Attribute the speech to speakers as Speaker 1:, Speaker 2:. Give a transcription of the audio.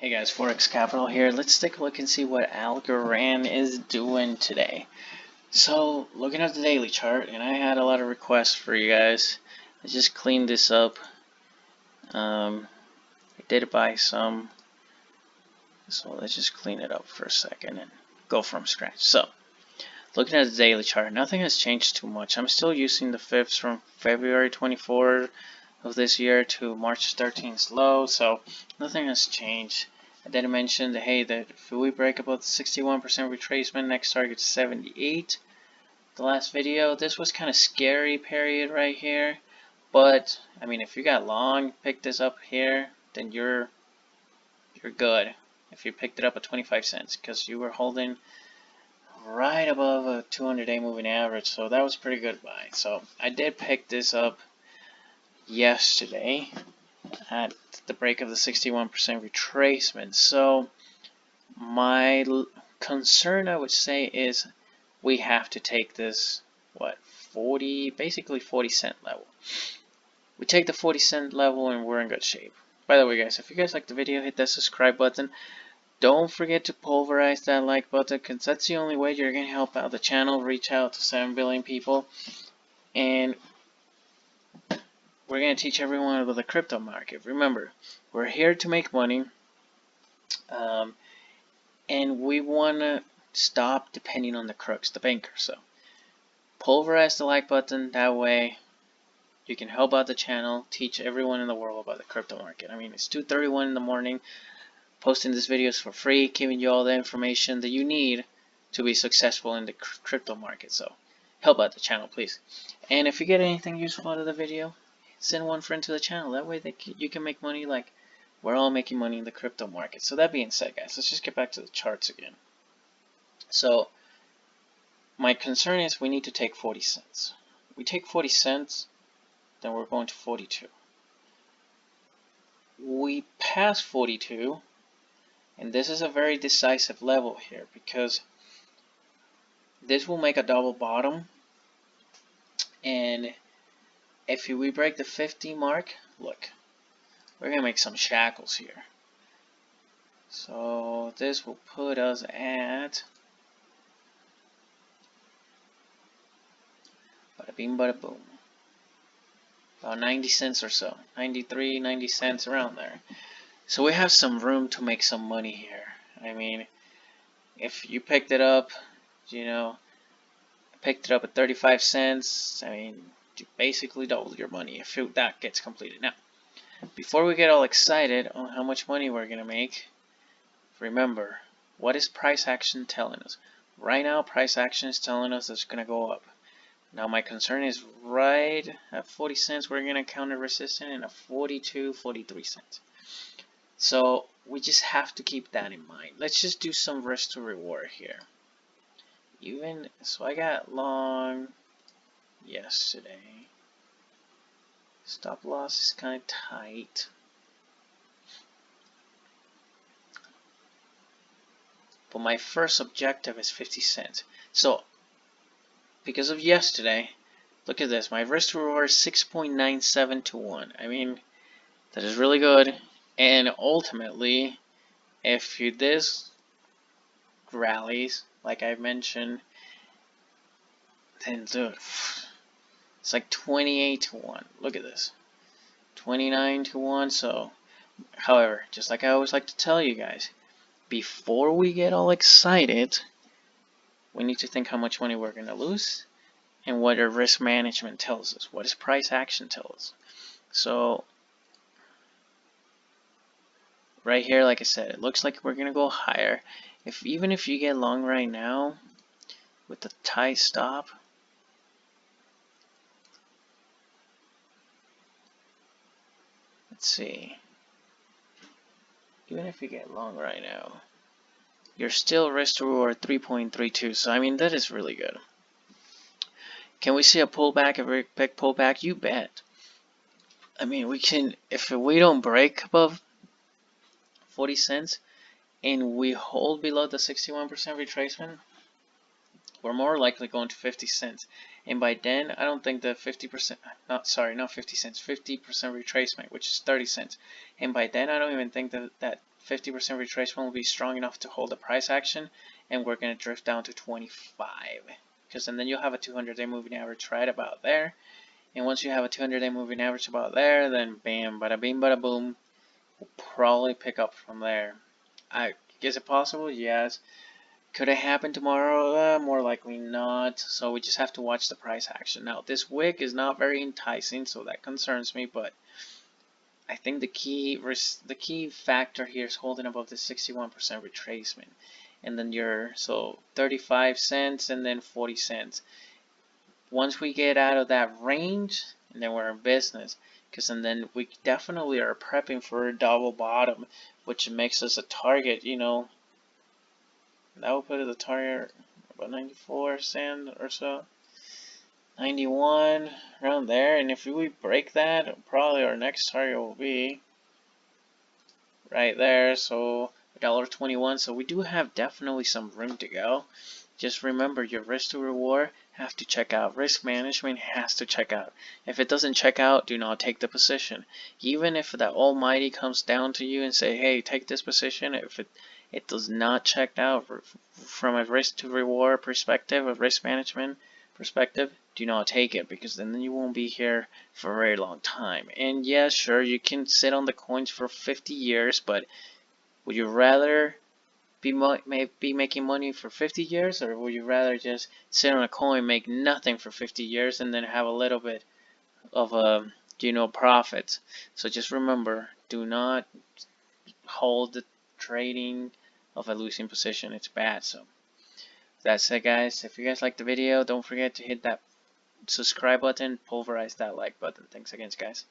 Speaker 1: Hey guys, Forex Capital here. Let's take a look and see what Algorand is doing today. So, looking at the daily chart, and I had a lot of requests for you guys. I just cleaned this up. I did buy some, so let's just clean it up for a second and go from scratch. So, looking at the daily chart, nothing has changed too much. I'm still using the fibs from February 24th of this year to March 13th low, so nothing has changed. I did mention that, hey, that if we break above the 61% retracement, next target is 78. The last video, this was kind of scary period right here, but I mean, if you got long, pick this up here, then you're good. If you picked it up at 25 cents, because you were holding right above a 200-day moving average, so that was pretty good buy. So I did pick this up yesterday at the break of the 61% retracement. So my concern, I would say, is we have to take this, basically 40-cent level. We take the 40-cent level and we're in good shape. By the way, guys, if you guys like the video, hit that subscribe button. Don't forget to pulverize that like button, because that's the only way you're going to help out the channel reach out to 7 billion people. And we're going to teach everyone about the crypto market. Remember, we're here to make money, and we want to stop depending on the crooks, the bankers. So pulverize the like button. That way you can help out the channel, teach everyone in the world about the crypto market. I mean, it's 2:31 in the morning, posting these videos for free, giving you all the information that you need to be successful in the crypto market. So help out the channel, please. And if you get anything useful out of the video, send one friend to the channel. That way you can make money like we're all making money in the crypto market. So that being said, guys, let's just get back to the charts again. So my concern is we need to take 40 cents. We take 40 cents, then we're going to 42. We pass 42, and this is a very decisive level here, because this will make a double bottom, and if we break the 50 mark, look, we're gonna make some shackles here. So this will put us at bada bing bada boom, about 90 cents or so, 93, 90 cents, around there. So we have some room to make some money here. I mean, if you picked it up, picked it up at 35 cents, I mean, you basically double your money if that gets completed. Now, before we get all excited on how much money we're going to make, remember, what is price action telling us? Right now, price action is telling us it's going to go up. Now, my concern is right at 40 cents, we're going to counter resistance, and at 42, 43 cents. So we just have to keep that in mind. Let's just do some risk to reward here. So I got long yesterday. Stop loss is kind of tight. But my first objective is 50 cents. So because of yesterday, look at this. My risk to reward is 6.97 to 1. I mean, that is really good. And ultimately, if this rallies, like I mentioned, then dude, it's like 28 to 1. Look at this. 29 to 1. So, however, just like I always like to tell you guys, before we get all excited, we need to think how much money we're going to lose and what our risk management tells us. What does price action tell us? So, right here, like I said, it looks like we're going to go higher. Even if you get long right now with the tight stop, let's see. Even if you get long right now, you're still risk to reward 3.32. So I mean, that is really good. Can we see a pullback, a very big pullback? You bet. I mean, we can, if we don't break above 40 cents and we hold below the 61% retracement, we're more likely going to 50 cents. And by then, I don't think the 50%, not 50 cents, 50% retracement, which is 30 cents. And by then, I don't even think that 50% retracement will be strong enough to hold the price action, and we're going to drift down to 25. Because and then you'll have a 200-day moving average right about there. And once you have a 200-day moving average about there, then bam, bada bing, bada boom, we'll probably pick up from there. Is it possible? Yes. Could it happen tomorrow? More likely not. So we just have to watch the price action. Now, this wick is not very enticing, so that concerns me. But I think the key factor here is holding above the 61% retracement, and then so 35 cents and then 40 cents. Once we get out of that range, and then we're in business, because and then we definitely are prepping for a double bottom, which makes us a target. That will put it a target about 94 cents or so, 91 around there. And if we break that, probably our next target will be right there, so $1.21. So we do have definitely some room to go. Just remember, your risk to reward have to check out. Risk management has to check out. If it doesn't check out, do not take the position. Even if the almighty comes down to you and say, hey, take this position, if it does not check out from a risk to reward perspective, a risk management perspective, do not take it, because then you won't be here for a very long time. And yeah, sure, you can sit on the coins for 50 years, but would you rather be making money for 50 years, or would you rather just sit on a coin, make nothing for 50 years, and then have a little bit of profits? So just remember, do not hold the trading of a losing position. It's bad. So that's it, guys. If you guys like the video, don't forget to hit that subscribe button, pulverize that like button. Thanks again, guys.